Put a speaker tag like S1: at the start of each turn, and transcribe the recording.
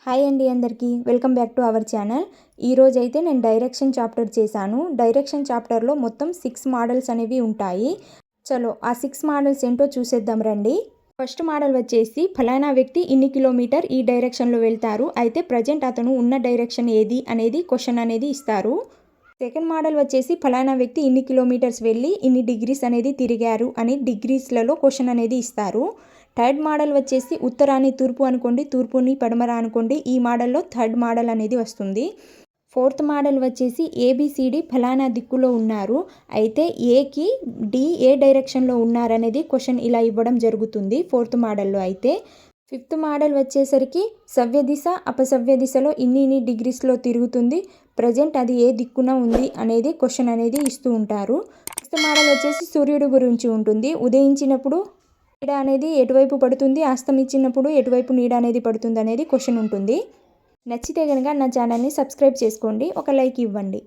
S1: Hi అండి అందరికీ welcome back to our channel. ఈరోజైతే నేను డైరెక్షన్ చాప్టర్ చేశాను. డైరెక్షన్ చాప్టర్లో మొత్తం 6 మోడల్స్ అనేవి ఉంటాయి. చలో ఆ 6 మోడల్స్ ఏంటో చూసేద్దాం రండి. ఫస్ట్ మోడల్ వచ్చేసి ఫలానా వ్యక్తి ఇన్ని కిలోమీటర్ ఈ డైరెక్షన్లో వెళ్తారు, అయితే ప్రజెంట్ అతను ఉన్న డైరెక్షన్ ఏది అనేది క్వశ్చన్ అనేది ఇస్తారు. సెకండ్ మోడల్ వచ్చేసి ఫలానా వ్యక్తి ఇన్ని కిలోమీటర్స్ వెళ్ళి ఇన్ని డిగ్రీస్ అనేది తిరిగారు అని డిగ్రీస్లలో క్వశ్చన్ అనేది ఇస్తారు. థర్డ్ మోడల్ వచ్చేసి ఉత్తరాన్ని తూర్పు అనుకోండి, తూర్పుని పడమర అనుకోండి. ఈ మోడల్లో థర్డ్ మోడల్ అనేది వస్తుంది. ఫోర్త్ మోడల్ వచ్చేసి ఏబిసిడి ఫలానా దిక్కులో ఉన్నారు, అయితే ఏకి డి ఏ డైరెక్షన్లో ఉన్నారనేది క్వశ్చన్ ఇలా ఇవ్వడం జరుగుతుంది ఫోర్త్ మోడల్లో. అయితే ఫిఫ్త్ మోడల్ వచ్చేసరికి సవ్య దిశ అపసవ్య దిశలో ఇన్ని డిగ్రీస్లో తిరుగుతుంది, ప్రజెంట్ అది ఏ దిక్కున ఉంది అనేది క్వశ్చన్ అనేది ఇస్తూ ఉంటారు. సిక్స్త్ మోడల్ వచ్చేసి సూర్యుడు గురించి ఉంటుంది. ఉదయించినప్పుడు నీడ అనేది ఎటువైపు పడుతుంది, అస్తమించినప్పుడు ఎటువైపు నీడ అనేది పడుతుంది అనేది క్వశ్చన్ ఉంటుంది. నచ్చితే కనుక నా ఛానల్ని సబ్స్క్రైబ్ చేసుకోండి, ఒక లైక్ ఇవ్వండి.